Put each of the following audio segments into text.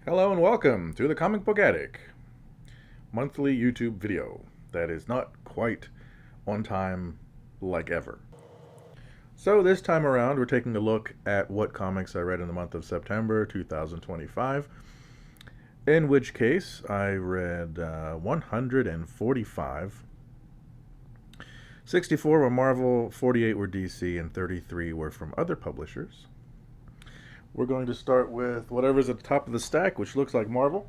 Hello and welcome to the Comic Book Attic monthly YouTube video that is not quite on time like ever. So this time around we're taking a look at what comics I read in the month of September 2025, in which case I read 145. 64 were Marvel, 48 were DC, and 33 were from other publishers. We're going to start with whatever's at the top of the stack, which looks like Marvel.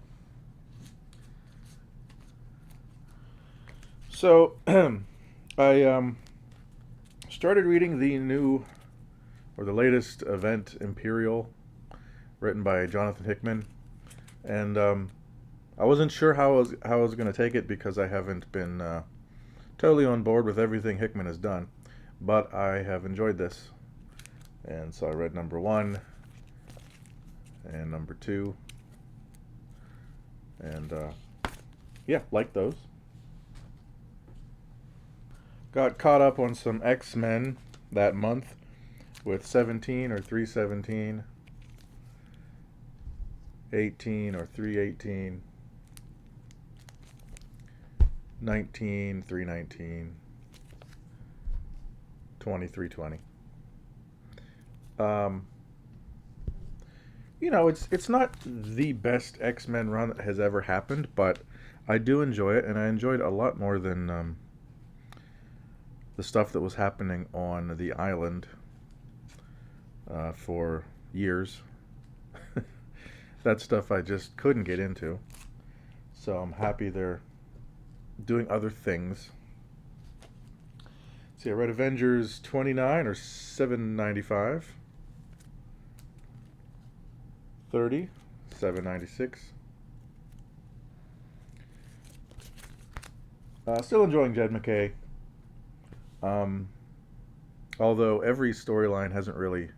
So, I started reading the latest event, Imperial, written by Jonathan Hickman, and I wasn't sure how I was going to take it because I haven't been totally on board with everything Hickman has done, but I have enjoyed this, and so I read number one and number two, and yeah, liked those. Got caught up on some X-Men that month with 17 or 317, 18 or 318, 19, 319, 2320. It's not the best X-Men run that has ever happened, but I do enjoy it, and I enjoyed it a lot more than the stuff that was happening on the island for years. That stuff I just couldn't get into. So I'm happy they're doing other things. See, I read Avengers 29 or 795. 30, 796. Still enjoying Jed MacKay. Although every storyline hasn't really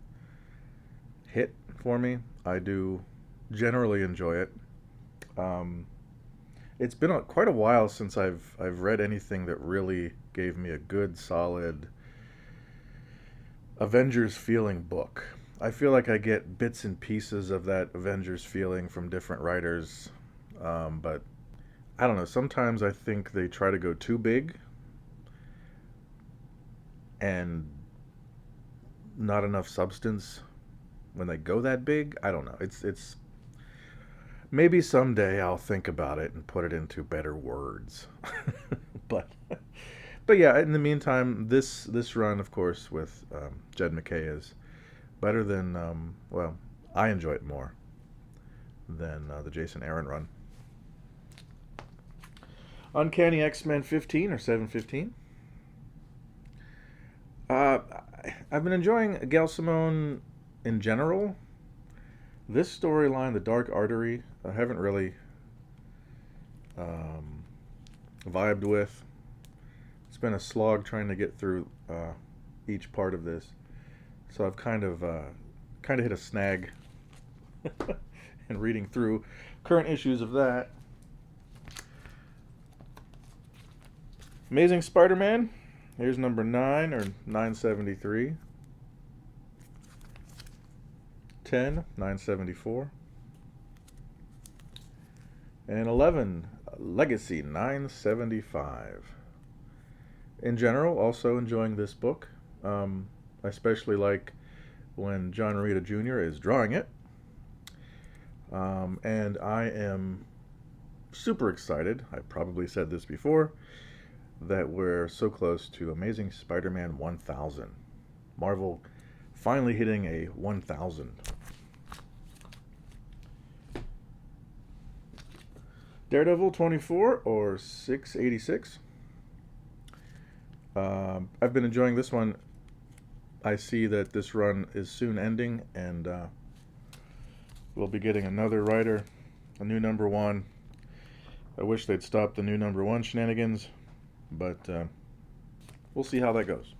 hit for me, I do generally enjoy it. It's been quite a while since I've read anything that really gave me a good, solid Avengers feeling book. I feel like I get bits and pieces of that Avengers feeling from different writers, but I don't know. Sometimes I think they try to go too big and not enough substance when they go that big. I don't know. It's maybe someday I'll think about it and put it into better words. but but yeah, in the meantime, this run, of course, with Jed MacKay is better than well, I enjoy it more than the Jason Aaron run. Uncanny X-Men 15 or 715. Uh, I've been enjoying Gail Simone in general. This storyline, The Dark Artery, I haven't really um, vibed with. It's been a slog trying to get through each part of this, so I've kind of hit a snag in reading through current issues of that. Amazing Spider-Man. Here's number 9 or 973. 10, 974. And 11, Legacy 975. In general, also enjoying this book. I especially like when John Romita Jr. is drawing it. And I am super excited. I probably said this before, that we're so close to Amazing Spider-Man 1000. Marvel finally hitting a 1000. Daredevil 24 or 686. I've been enjoying this one. I see that this run is soon ending, and we'll be getting another writer, a new number one. I wish they'd stop the new number one shenanigans, but we'll see how that goes.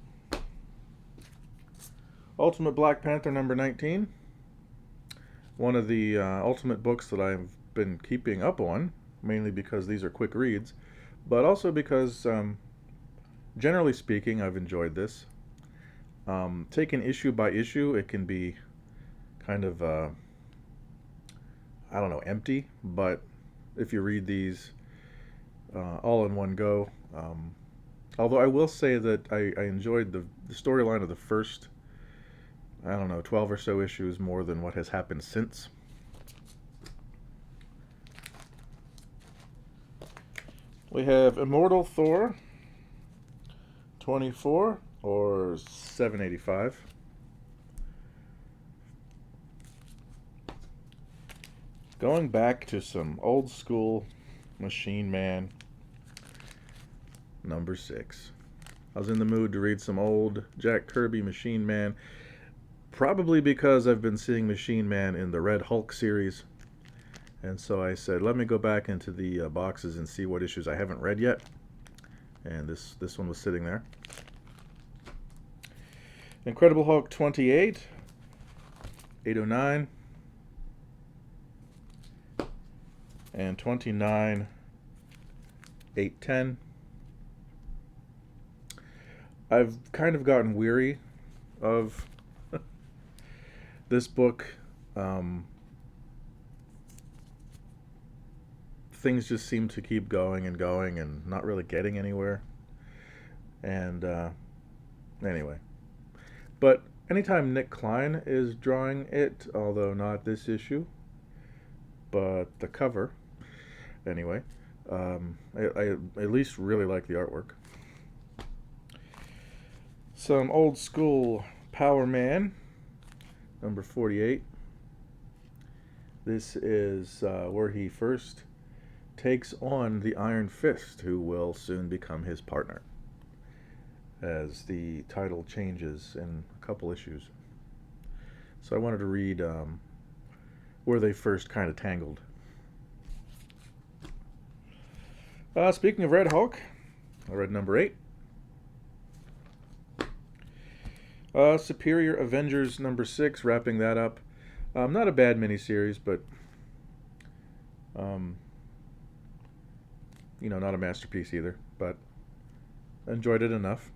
Ultimate Black Panther number 19. One of the Ultimate books that I've been keeping up on, mainly because these are quick reads, but also because, generally speaking, I've enjoyed this. Taken issue by issue, it can be kind of I don't know, empty, but if you read these all in one go, although I will say that I enjoyed the storyline of the first, I don't know, 12 or so issues more than what has happened since. We have Immortal Thor 24 or 785. Going back to some old school Machine Man number 6. I was in the mood to read some old Jack Kirby Machine Man, probably because I've been seeing Machine Man in the Red Hulk series. And so I said, let me go back into the boxes and see what issues I haven't read yet. And this one was sitting there. Incredible Hulk 28, 809, and 29, 810. I've kind of gotten weary of this book. Things just seem to keep going and going and not really getting anywhere. And anyway. But anytime Nick Klein is drawing it, although not this issue, but the cover, anyway, I at least really like the artwork. Some old school Power Man, number 48. This is where he first takes on the Iron Fist, who will soon become his partner, as the title changes in a couple issues. So I wanted to read where they first kind of tangled. Speaking of Red Hulk, I read number 8. Superior Avengers number 6, wrapping that up. Not a bad miniseries, but not a masterpiece either, but enjoyed it enough.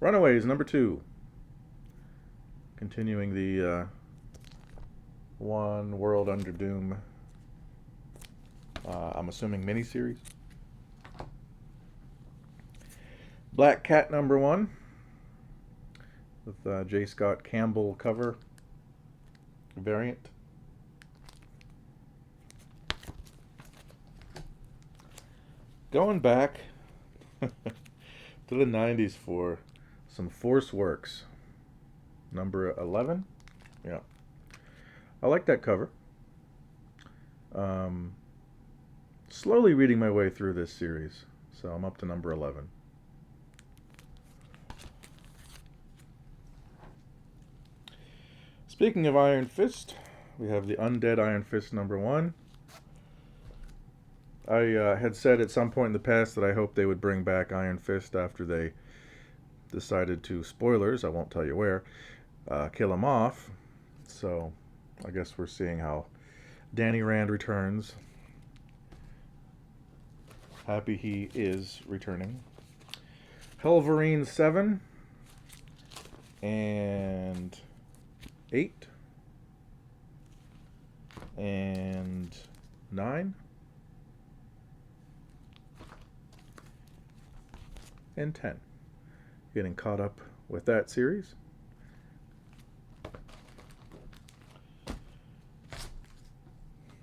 Runaways number 2, continuing the One World Under Doom, I'm assuming miniseries. Black Cat number 1, with J. Scott Campbell cover variant. Going back to the 90s for some Force Works number 11. Yeah, I like that cover. Slowly reading my way through this series, so I'm up to number 11. Speaking of Iron Fist, we have the Undead Iron Fist number 1. I had said at some point in the past that I hoped they would bring back Iron Fist after they decided to, spoilers, I won't tell you where, kill him off. So I guess we're seeing how Danny Rand returns. Happy he is returning. Helverine 7 and 8 and 9 and 10. Getting caught up with that series.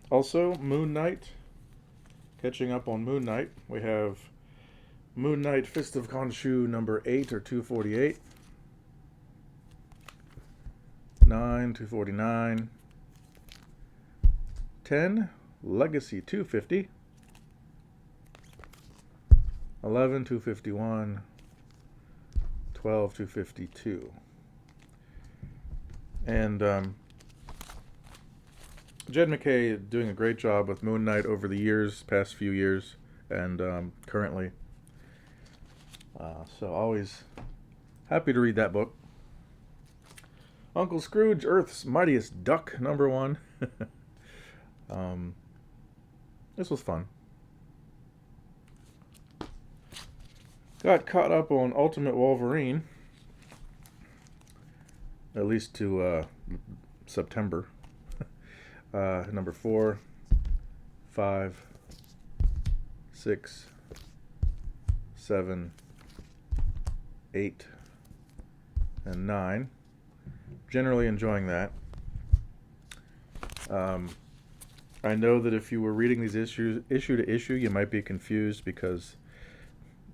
Also, Moon Knight. Catching up on Moon Knight. We have Moon Knight Fist of Khonshu number 8 or 248. 9, 249. 10, Legacy 250. 11, 251. 12, 252. And Jed MacKay doing a great job with Moon Knight over the years, past few years, and currently. So always happy to read that book. Uncle Scrooge, Earth's Mightiest Duck, number 1. This was fun. Got caught up on Ultimate Wolverine, at least to September. Number 4, 5, 6, 7, 8, and 9. Generally enjoying that. I know that if you were reading these issues issue to issue, you might be confused because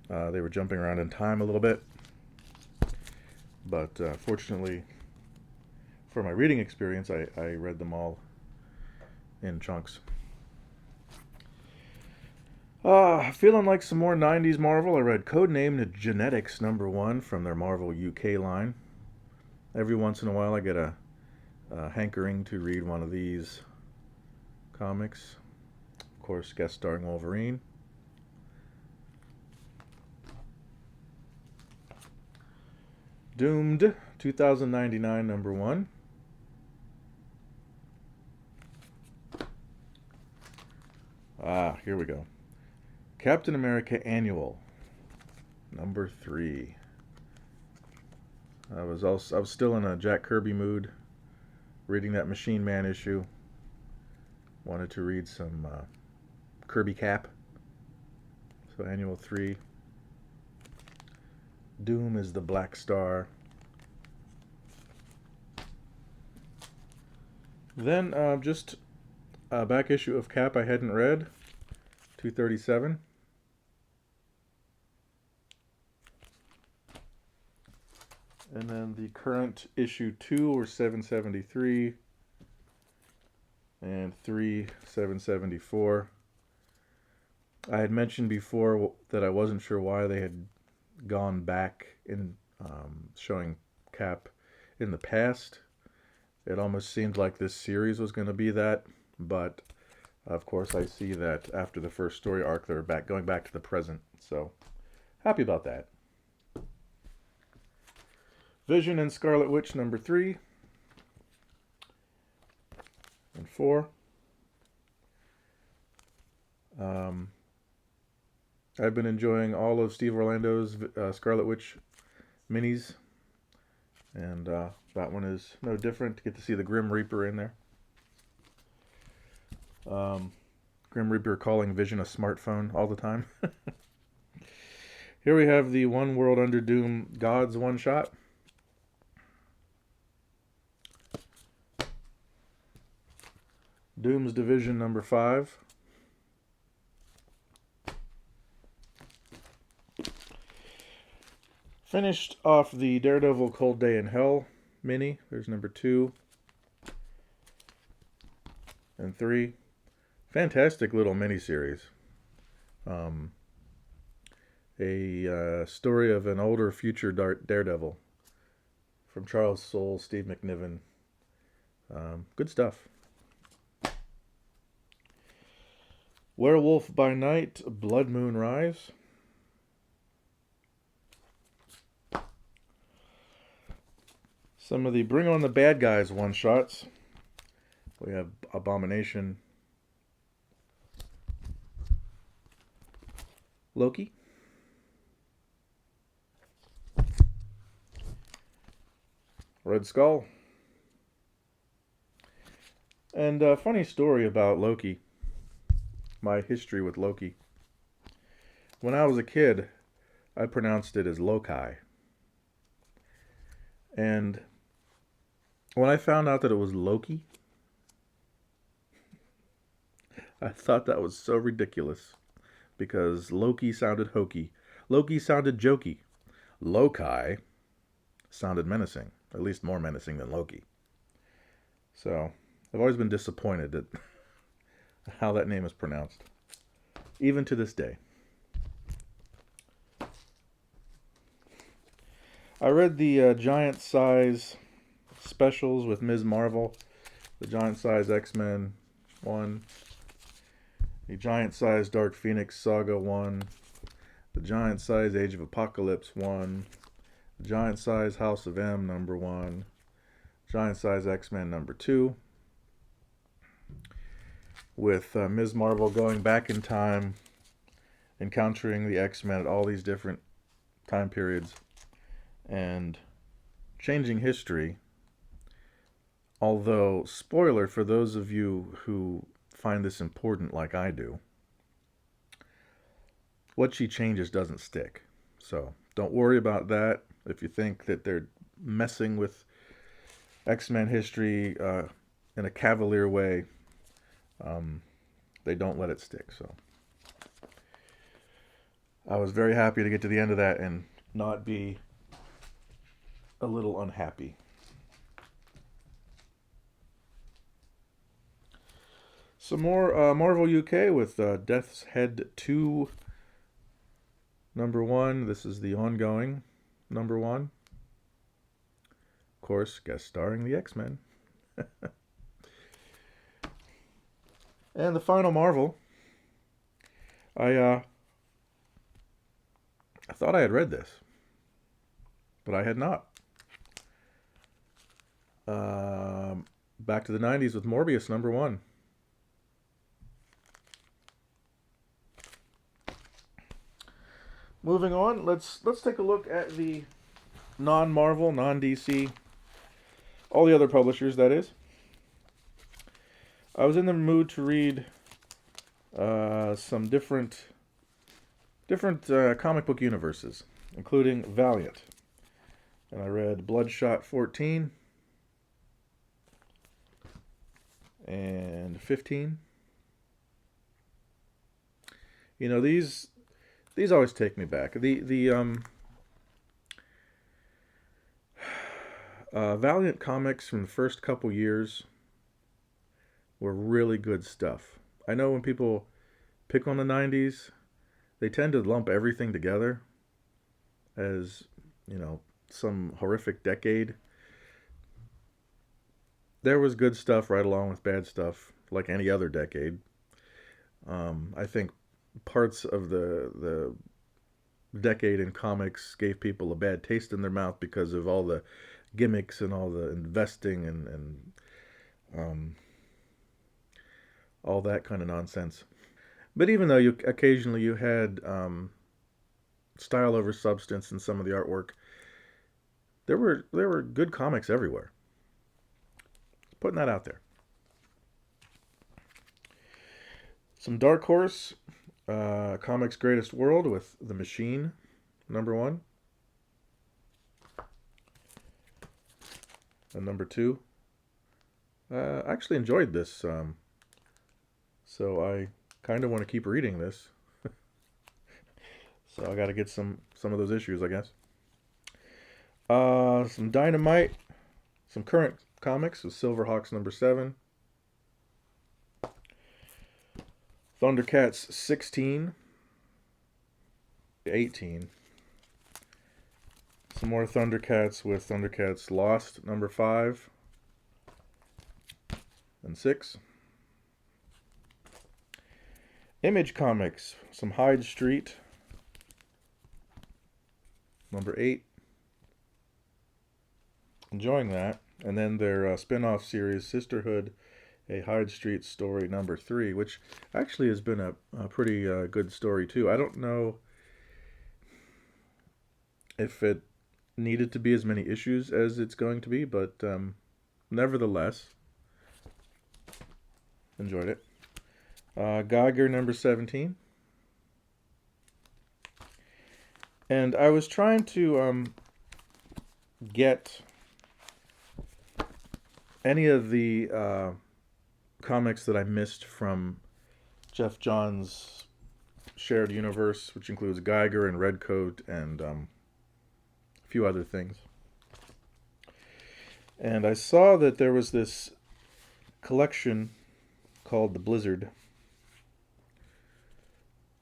they were jumping around in time a little bit. But fortunately, for my reading experience, I read them all in chunks. Feeling like some more 90s Marvel. I read Codenamed Genetics #1 from their Marvel UK line. Every once in a while I get a hankering to read one of these comics. Of course, guest starring Wolverine. Doomed 2099 #1. Here we go. Captain America Annual #3. I was still in a Jack Kirby mood, reading that Machine Man issue. Wanted to read some Kirby Cap. So Annual 3. Doom is the Black Star. Then just a back issue of Cap I hadn't read, 237. And then the current issue 2 or 773 and 3 774. I had mentioned before that I wasn't sure why they had gone back in showing Cap in the past. It almost seemed like this series was going to be that, but of course I see that after the first story arc they're going back to the present, so happy about that. Vision and Scarlet Witch #3 and 4. I've been enjoying all of Steve Orlando's Scarlet Witch minis, and that one is no different. Get to see the Grim Reaper in there. Grim Reaper calling Vision a smartphone all the time. Here we have the One World Under Doom Gods one-shot. Doom's Division #5. Finished off the Daredevil Cold Day in Hell mini. There's #2 and 3. Fantastic little miniseries. A story of an older future Daredevil from Charles Soule, Steve McNiven. Good stuff. Werewolf by Night, Blood Moon Rise. Some of the Bring On the Bad Guys one-shots. We have Abomination, Loki, Red Skull. And a funny story about Loki. My history with Loki. When I was a kid, I pronounced it as Loki. And when I found out that it was Loki, I thought that was so ridiculous. Because Loki sounded hokey. Loki sounded jokey. Loki sounded menacing. At least more menacing than Loki. So, I've always been disappointed at how that name is pronounced. Even to this day. I read the giant size specials with Ms. Marvel. The giant size X-Men 1. The giant size Dark Phoenix Saga 1. The giant size Age of Apocalypse 1. The giant size House of M #1. Giant size X-Men #2. With Ms. Marvel going back in time, encountering the X-Men at all these different time periods, and changing history Although, spoiler for those of you who find this important like I do, what she changes doesn't stick. So don't worry about that. If you think that they're messing with X-Men history in a cavalier way, um, they don't let it stick. So I was very happy to get to the end of that and not be a little unhappy. Some more Marvel UK with Death's Head 2 #1. This is the ongoing #1. Of course, guest starring the X-Men. And the final Marvel. I thought I had read this, but I had not. Back to the 90s with Morbius #1. Moving on, let's take a look at the non-Marvel, non-DC, all the other publishers, that is. I was in the mood to read some different comic book universes, including Valiant. And I read Bloodshot 14 and 15. You know, these always take me back. The Valiant comics from the first couple years were really good stuff. I know when people pick on the 90s, they tend to lump everything together as, some horrific decade. There was good stuff right along with bad stuff, like any other decade. I think parts of the decade in comics gave people a bad taste in their mouth because of all the gimmicks and all the investing and all that kind of nonsense. But even though occasionally you had style over substance in some of the artwork, there were good comics everywhere. Putting that out there. Some Dark Horse, Comics Greatest World with The Machine #1 and #2. I actually enjoyed this, so I kind of want to keep reading this. So I got to get some of those issues, I guess. Some Dynamite, some current comics with Silverhawks #7, Thundercats 16, 18. Some more Thundercats with Thundercats Lost #5 and 6. Image Comics, some Hyde Street #8. Enjoying that. And then their spin-off series, Sisterhood, a Hyde Street story #3, which actually has been a pretty good story too. I don't know if it needed to be as many issues as it's going to be, but nevertheless, enjoyed it. Geiger #17. And I was trying to get any of the comics that I missed from Jeff Johns' shared universe, which includes Geiger and Redcoat and a few other things. And I saw that there was this collection called The Blizzard,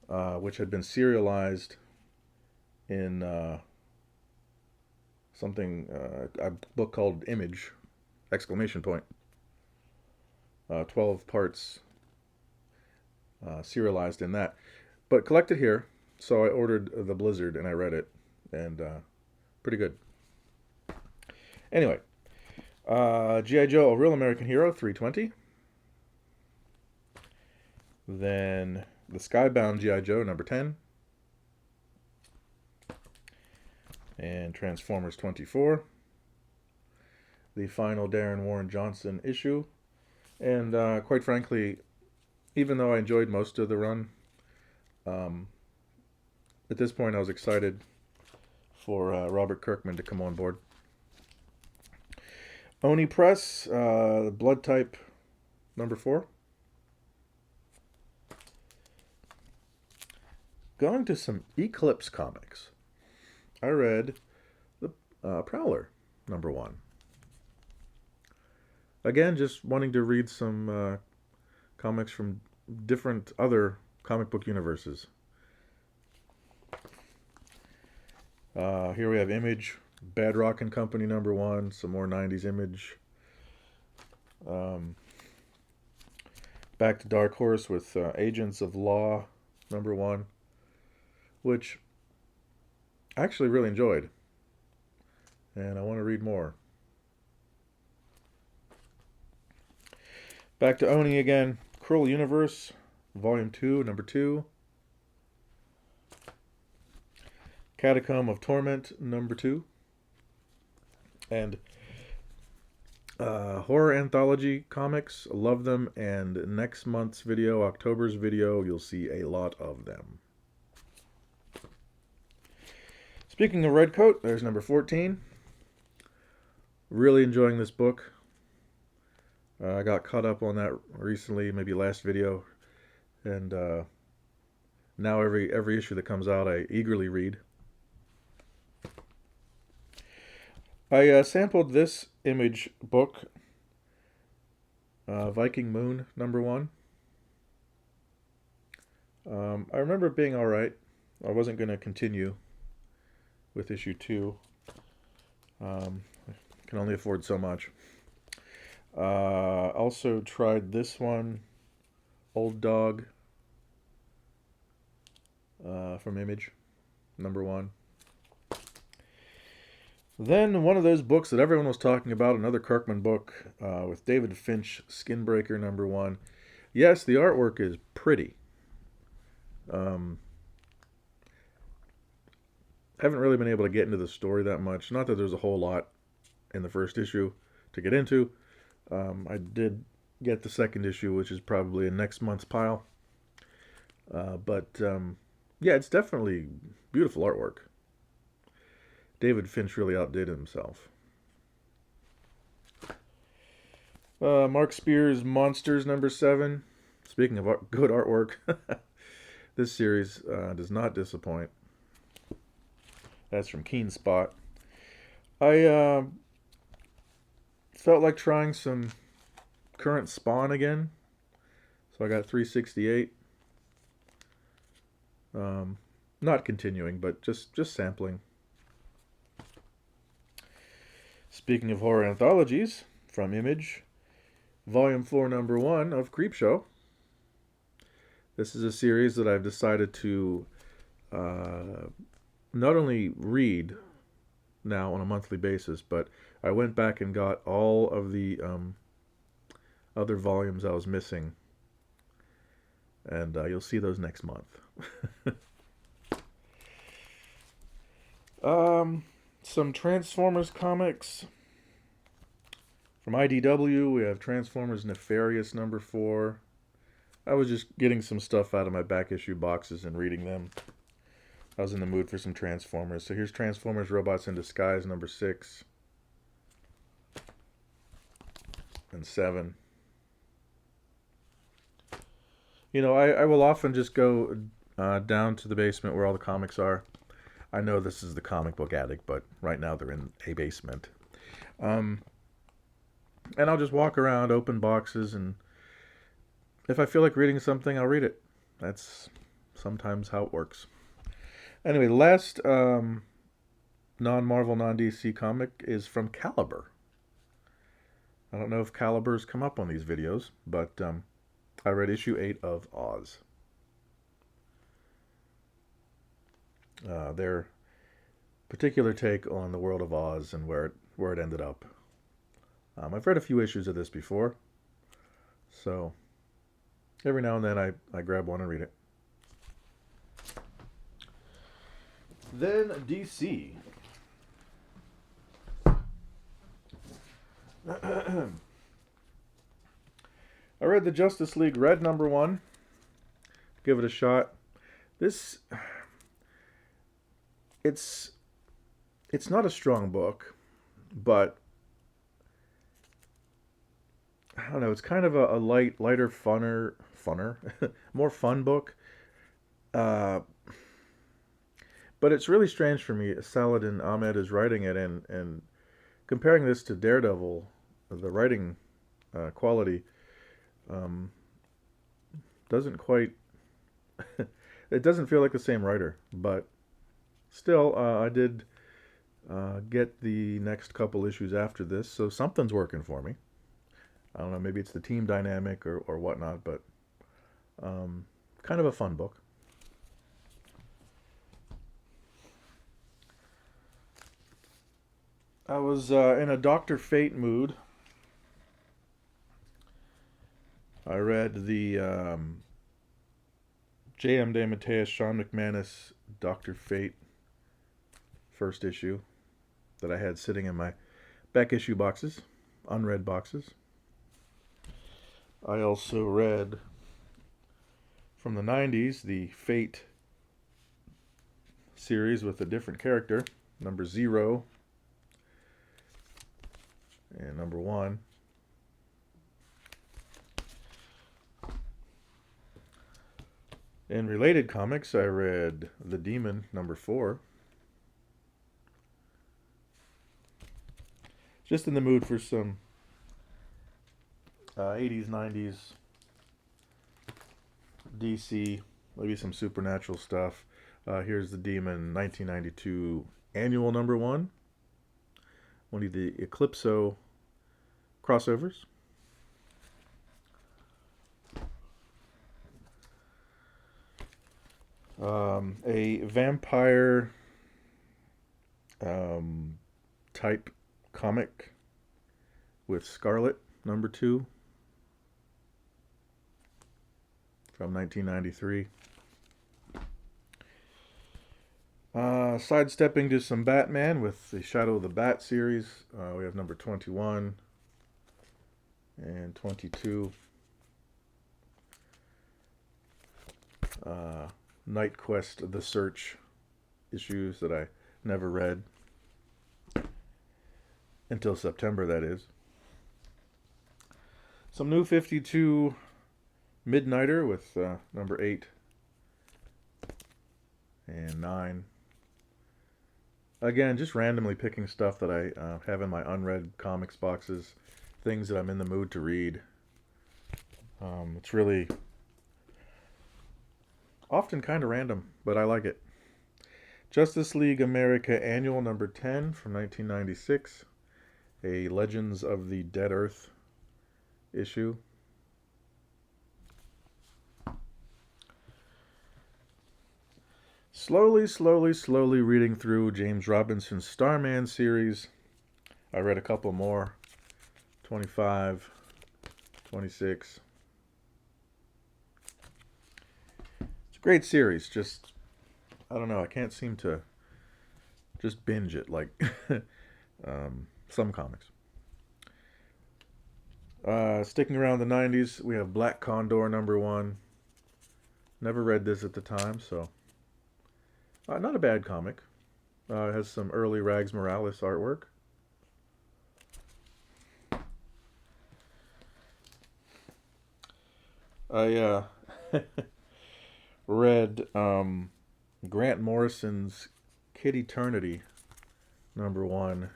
which had been serialized in a book called Image, ! 12 parts serialized in that, but collected here. So I ordered The Blizzard and I read it, and pretty good. Anyway, G.I. Joe, A Real American Hero 320. Then the Skybound G.I. Joe #10. And Transformers 24. the final Darren Warren Johnson issue. And quite frankly, even though I enjoyed most of the run, um, at this point I was excited for Robert Kirkman to come on board. Oni Press, Blood Type #4. Going to some Eclipse comics. I read the Prowler #1. Again, just wanting to read some comics from different other comic book universes. Here we have Image, Bad Rock and Company #1, some more 90s Image. Back to Dark Horse with Agents of Law #1, which I actually really enjoyed, and I want to read more. Back to Oni again, Cruel Universe, Volume 2, #2. Catacomb of Torment #2. And horror anthology comics, love them, and next month's video, October's video, you'll see a lot of them. Speaking of Redcoat, there's #14. Really enjoying this book. I got caught up on that recently, maybe last video, and now every issue that comes out I eagerly read. I sampled this Image book, Viking Moon #1. I remember it being alright. I wasn't going to continue with issue 2. I can only afford so much. Also tried this one, Old Dog, from Image, #1. Then one of those books that everyone was talking about, another Kirkman book with David Finch, Skinbreaker #1. Yes, the artwork is pretty. Haven't really been able to get into the story that much. Not that there's a whole lot in the first issue to get into. I did get the second issue, which is probably in next month's pile. But yeah, it's definitely beautiful artwork. David Finch really outdid himself. Mark Spears' Monsters #7. Speaking of good artwork, this series does not disappoint. That's from Keen Spot. I felt like trying some current Spawn again, so I got 368. Not continuing, but just sampling. Speaking of horror anthologies, from Image, Volume 4, #1 of Creepshow. This is a series that I've decided to not only read now on a monthly basis, but I went back and got all of the other volumes I was missing, and you'll see those next month. Some Transformers comics. From IDW, we have Transformers Nefarious #4. I was just getting some stuff out of my back issue boxes and reading them. I was in the mood for some Transformers. So here's Transformers Robots in Disguise #6 and 7. You know, I will often just go down to the basement where all the comics are. I know this is the comic book attic, but right now they're in a basement. And I'll just walk around, open boxes, and if I feel like reading something, I'll read it. That's sometimes how it works. Anyway, last non-Marvel, non-DC comic is from Caliber. I don't know if Caliber's come up on these videos, but I read issue 8 of Oz. Their particular take on the world of Oz and where it ended up. I've read a few issues of this before, so every now and then I grab one and read it. Then DC. I read the Justice League Red #1. Give it a shot. This, it's it's not a strong book, but I don't know. It's kind of a lighter, funner, more fun book. Uh, but it's really strange for me. Saladin Ahmed is writing it, and comparing this to Daredevil, the writing quality um, doesn't quite. It doesn't feel like the same writer, but still, I did get the next couple issues after this, so something's working for me. I don't know, maybe it's the team dynamic or whatnot, but um, kind of a fun book. I was in a Doctor Fate mood. I read the J.M. DeMatteis, Sean McManus Doctor Fate first issue that I had sitting in my back issue boxes, unread boxes. I also read from the 90s the Fate series with a different character, number 0 and number 1. In related comics, I read The Demon, number 4. Just in the mood for some 80s, 90s DC, maybe some supernatural stuff. Here's The Demon, 1992 annual number 1. One of the Eclipso crossovers. A vampire type comic with Scarlet, number 2 from 1993. Sidestepping to some Batman with the Shadow of the Bat series. We have number 21 and 22. Night Quest The Search issues that I never read until September, that is. Some new 52 Midnighter with number 8 and 9. Again, just randomly picking stuff that I have in my unread comics boxes, things that I'm in the mood to read. It's really often kind of random, but I like it. Justice League America Annual number 10 from 1996. A Legends of the Dead Earth issue. Slowly reading through James Robinson's Starman series. I read a couple more. 25, 26. It's a great series. Just, I don't know, I can't seem to just binge it like some comics. Sticking around the 90s, we have Black Condor number 1. Never read this at the time, so not a bad comic. It has some early Rags Morales artwork. I read Grant Morrison's Kid Eternity number 1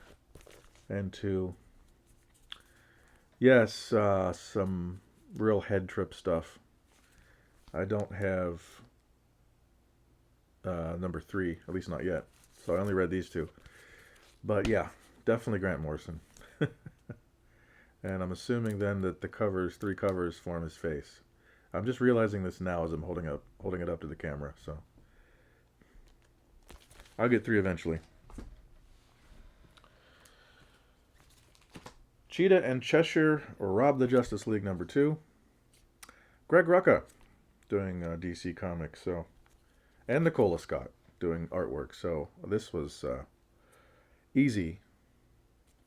and 2. Yes, some real head trip stuff. I don't have number 3, at least not yet. So I only read these 2. But yeah, definitely Grant Morrison. And I'm assuming then that the 3 covers form his face. I'm just realizing this now as I'm holding it up to the camera. So I'll get 3 eventually. Cheetah and Cheshire rob the Justice League number 2. Greg Rucka doing DC Comics, so, and Nicola Scott doing artwork. So this was easy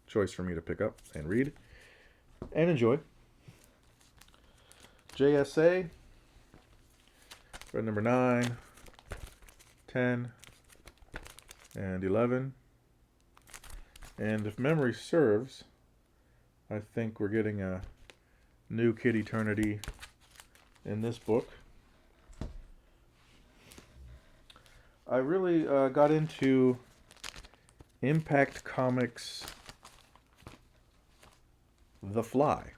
choice for me to pick up and read. and enjoy. JSA, red number 9, 10, and 11. And if memory serves, I think we're getting a new Kid Eternity in this book. I really got into Impact Comics' The Fly.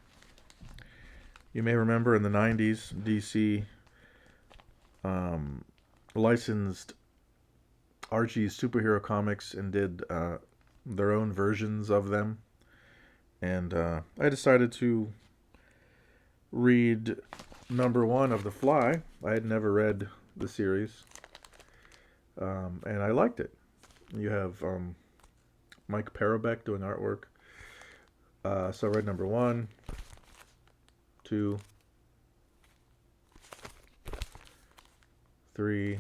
You may remember in the 90s, DC licensed Archie's superhero comics and did their own versions of them. And I decided to read number 1 of The Fly. I had never read the series. And I liked it. You have Mike Parobeck doing artwork. So I read number 1, 2, 3,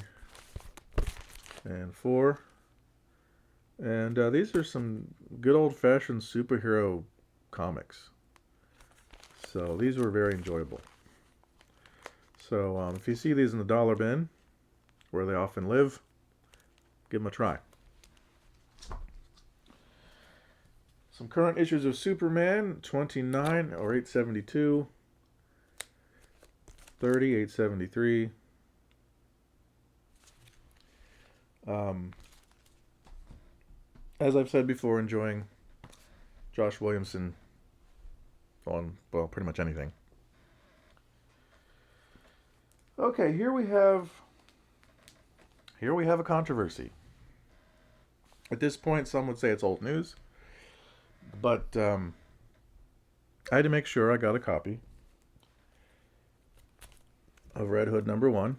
and 4. And these are some good old-fashioned superhero comics. So these were very enjoyable. So if you see these in the dollar bin, where they often live, give them a try. Some current issues of Superman, 29 or 872, 30, 873. As I've said before, enjoying Josh Williamson on, well, pretty much anything. Okay, here we have a controversy. At this point, some would say it's old news, but I had to make sure I got a copy of Red Hood number 1,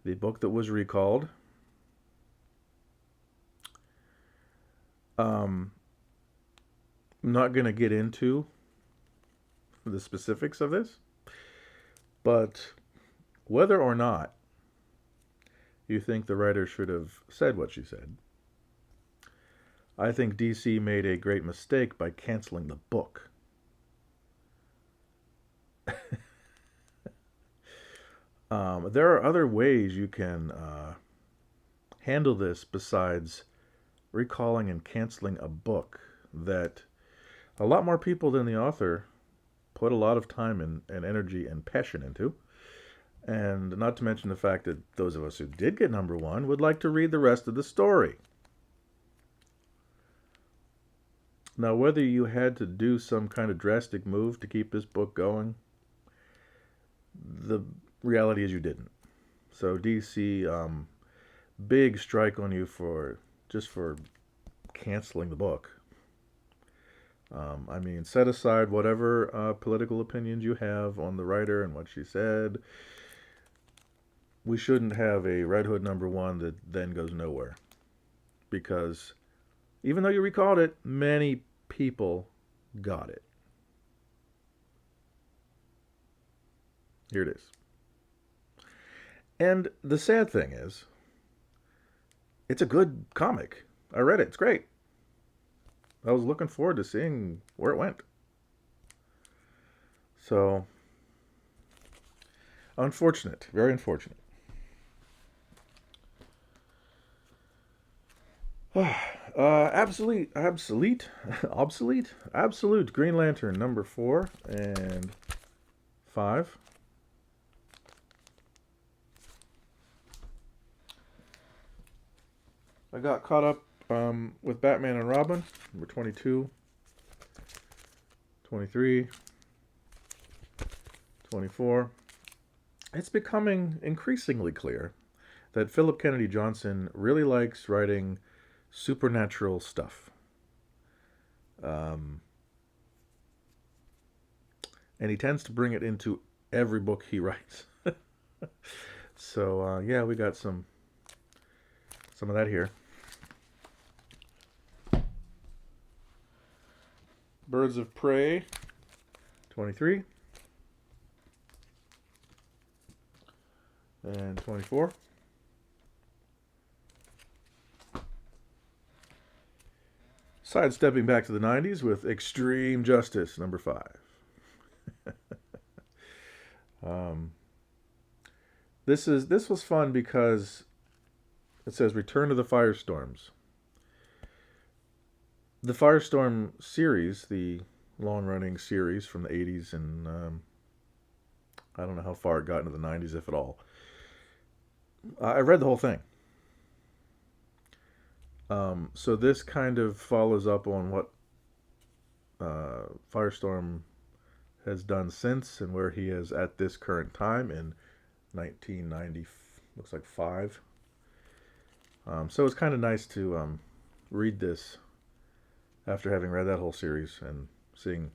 the book that was recalled. I'm not going to get into the specifics of this, but whether or not you think the writer should have said what she said, I think DC made a great mistake by canceling the book. There are other ways you can handle this besides recalling and canceling a book that a lot more people than the author put a lot of time and energy and passion into. And not to mention the fact that those of us who did get number 1 would like to read the rest of the story. Now, whether you had to do some kind of drastic move to keep this book going, the reality is you didn't. So DC, big strike on you for canceling the book. I mean, set aside whatever political opinions you have on the writer and what she said. We shouldn't have a Red Hood number 1 that then goes nowhere. Because even though you recalled it, many people got it. Here it is. And the sad thing is, it's a good comic. I read it. It's great. I was looking forward to seeing where it went. So, unfortunate. Very unfortunate. Obsolete Green Lantern number 4 and 5. I got caught up with Batman and Robin, number 22, 23, 24. It's becoming increasingly clear that Philip Kennedy Johnson really likes writing supernatural stuff. And he tends to bring it into every book he writes. So, yeah, we got some of that here. Birds of Prey, 23. And 24. Sidestepping back to the 90s with Extreme Justice, number 5. um, this was fun because it says Return to the Firestorms. The Firestorm series, the long-running series from the 80s, and I don't know how far it got into the 90s, if at all. I read the whole thing. So this kind of follows up on what Firestorm has done since and where he is at this current time in 1990, looks like 5. So it's kind of nice to read this after having read that whole series and seeing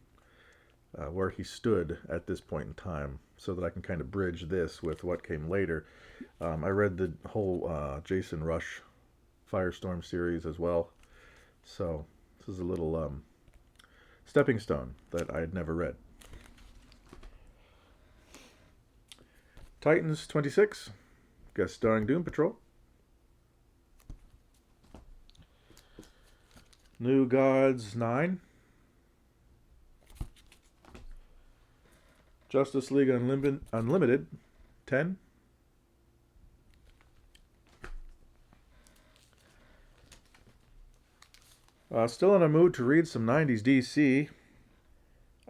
where he stood at this point in time, so that I can kind of bridge this with what came later. I read the whole Jason Rush Firestorm series as well, so this is a little stepping stone that I had never read. Titans 26, guest starring Doom Patrol. New Gods 9. Justice League Unlimited 10. Still in a mood to read some 90s DC.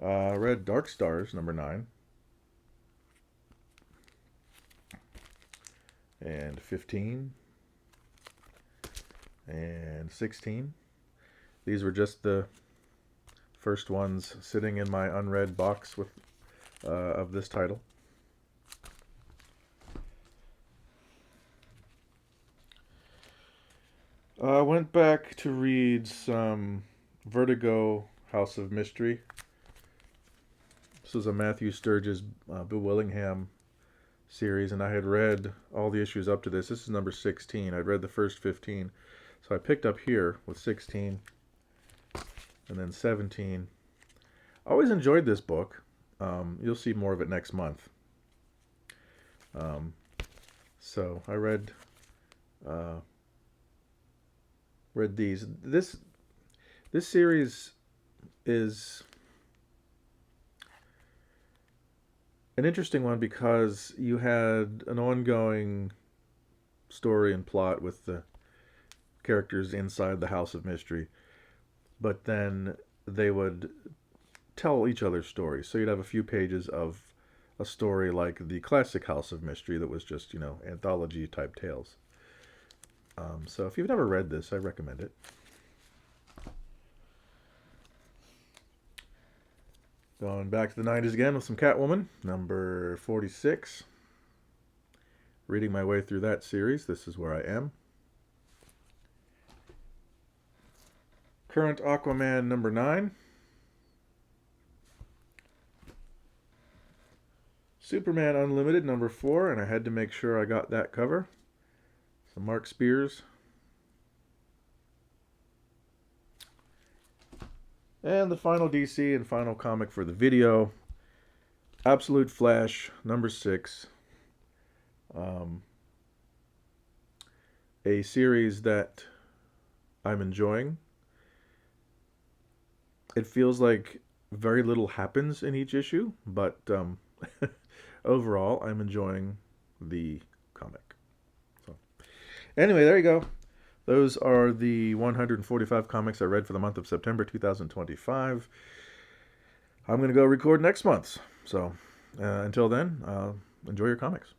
Read Dark Stars, number 9. And 15. And 16. These were just the first ones sitting in my unread box with of this title. I went back to read some Vertigo House of Mystery. This is a Matthew Sturges Bill Willingham series, and I had read all the issues up to this. This is number 16. I'd read the first 15. So I picked up here with 16 and then 17. I always enjoyed this book. You'll see more of it next month. So I read these. This series is an interesting one because you had an ongoing story and plot with the characters inside the House of Mystery, but then they would tell each other's stories. So you'd have a few pages of a story like the classic House of Mystery that was just, anthology type tales. So if you've never read this, I recommend it. Going back to the 90s again with some Catwoman, number 46. Reading my way through that series. This is where I am. Current Aquaman, number 9. Superman Unlimited, number 4, and I had to make sure I got that cover. So Mark Spears. And the final DC and final comic for the video, Absolute Flash, number 6. A series that I'm enjoying. It feels like very little happens in each issue, but overall, I'm enjoying the comic. So, anyway, there you go. Those are the 145 comics I read for the month of September 2025. I'm going to go record next month. So, until then, enjoy your comics.